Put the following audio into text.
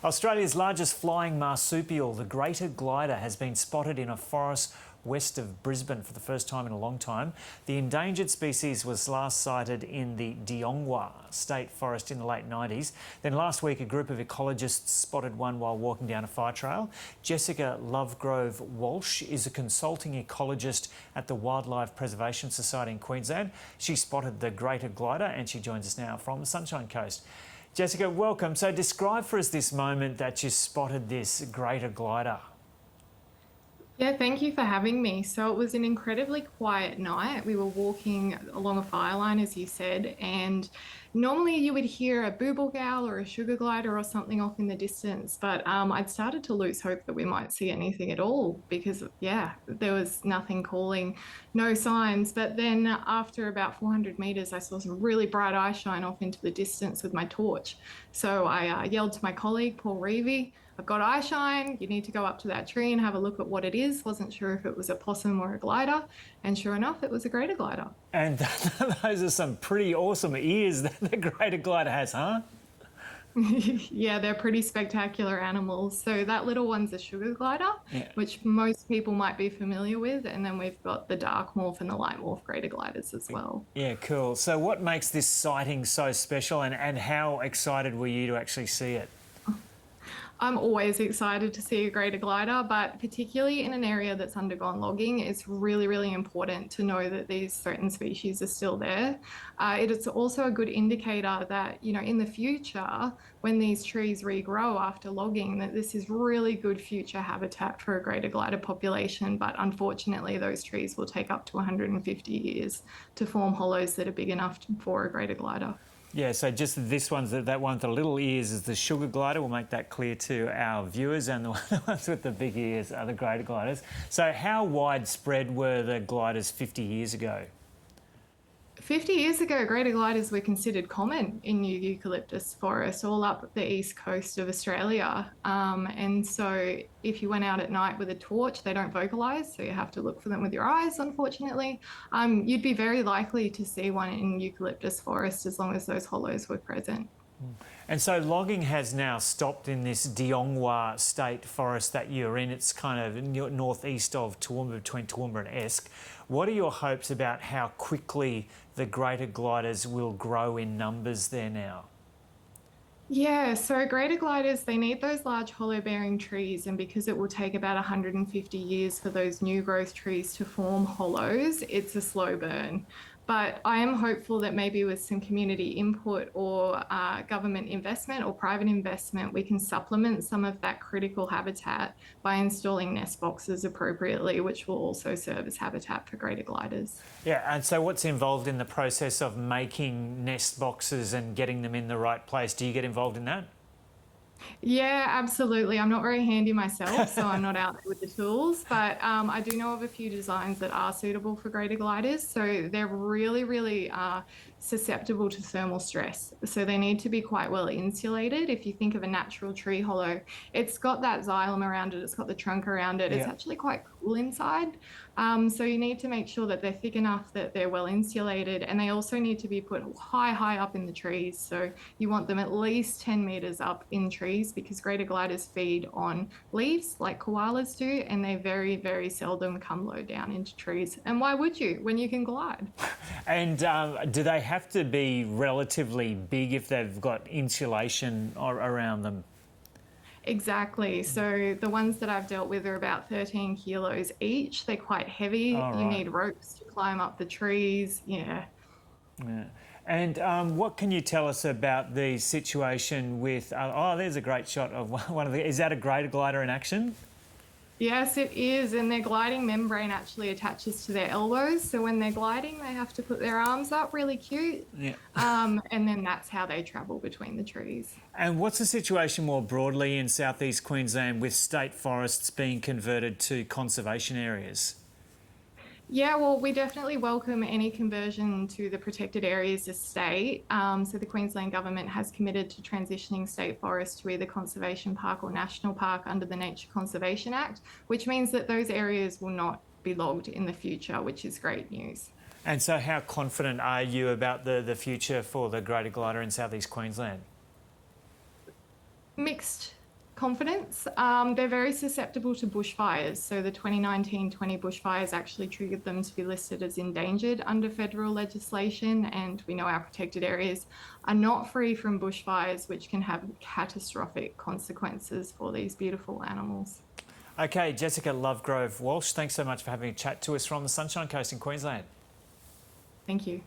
Australia's largest flying marsupial, the greater glider, has been spotted in a forest west of Brisbane for the first time in a long time. The endangered species was last sighted in the Deongwar State Forest in the late 90s. Then last week, a group of ecologists spotted one while walking down a fire trail. Jessica Lovegrove-Walsh is a consulting ecologist at the Wildlife Preservation Society in Queensland. She spotted the greater glider and she joins us now from the Sunshine Coast. Jessica, welcome. So describe for us this moment that you spotted this greater glider. Yeah, thank you for having me. So it was an incredibly quiet night. We were walking along a fire line, as you said, and normally you would hear a booble owl or a sugar glider or something off in the distance, but I'd started to lose hope that we might see anything at all because, yeah, there was nothing calling, no signs. But then after about 400 metres, I saw some really bright eye shine off into the distance with my torch. So I yelled to my colleague, Paul Reevy, I've got eye shine, you need to go up to that tree and have a look at what it is. Wasn't sure if it was a possum or a glider, and sure enough, it was a greater glider. And those are some pretty awesome ears that the greater glider has, huh? Yeah, they're pretty spectacular animals. So that little one's a sugar glider, which most people might be familiar with, and then we've got the dark morph and the light morph greater gliders as well. Yeah, cool. So what makes this sighting so special, and how excited were you to actually see it? I'm always excited to see a greater glider, but particularly in an area that's undergone logging, it's really, really important to know that these threatened species are still there. It is also a good indicator that, you know, in the future, when these trees regrow after logging, that this is really good future habitat for a greater glider population. But unfortunately, those trees will take up to 150 years to form hollows that are big enough for a greater glider. Yeah, so just this one's that one with the little ears is the sugar glider. We'll make that clear to our viewers, and the ones with the big ears are the greater gliders. So how widespread were the gliders 50 years ago? 50 years ago, greater gliders were considered common in new eucalyptus forest all up the east coast of Australia. And so if you went out at night with a torch, they don't vocalise, so you have to look for them with your eyes, unfortunately. You'd be very likely to see one in eucalyptus forest as long as those hollows were present. And so logging has now stopped in this Deongwar State Forest that you're in. It's kind of northeast of Toowoomba, between Toowoomba and Esk. What are your hopes about how quickly the greater gliders will grow in numbers there now? Yeah, so greater gliders, they need those large hollow-bearing trees, and because it will take about 150 years for those new growth trees to form hollows, it's a slow burn. But I am hopeful that maybe with some community input or government investment or private investment, we can supplement some of that critical habitat by installing nest boxes appropriately, which will also serve as habitat for greater gliders. Yeah, and so what's involved in the process of making nest boxes and getting them in the right place? Do you get involved in that? Yeah, absolutely. I'm not very handy myself, so I'm not out there with the tools, but I do know of a few designs that are suitable for greater gliders. So they're really, really susceptible to thermal stress. So they need to be quite well insulated. If you think of a natural tree hollow, it's got that xylem around it, it's got the trunk around it. It's actually quite cool inside. So you need to make sure that they're thick enough that they're well insulated, and they also need to be put high up in the trees. So you want them at least 10 meters up in trees, because greater gliders feed on leaves like koalas do, and they very, very seldom come low down into trees. And why would you when you can glide? And do they have to be relatively big if they've got insulation around them? Exactly. So the ones that I've dealt with are about 13 kilos each. They're quite heavy. All right. You need ropes to climb up the trees. Yeah. And what can you tell us about the situation with... oh, there's a great shot of one of the... Is that a greater glider in action? Yes, it is. And their gliding membrane actually attaches to their elbows. So when they're gliding, they have to put their arms up, really cute. Yeah. And then that's how they travel between the trees. And what's the situation more broadly in southeast Queensland with state forests being converted to conservation areas? Yeah, well, we definitely welcome any conversion to the protected areas to state. So the Queensland Government has committed to transitioning state forests to either conservation park or national park under the Nature Conservation Act, which means that those areas will not be logged in the future, which is great news. And so how confident are you about the future for the greater glider in southeast Queensland? Mixed. confidence. They're very susceptible to bushfires. So the 2019-20 bushfires actually triggered them to be listed as endangered under federal legislation. And we know our protected areas are not free from bushfires, which can have catastrophic consequences for these beautiful animals. Okay, Jessica Lovegrove-Walsh, thanks so much for having a chat to us from the Sunshine Coast in Queensland. Thank you.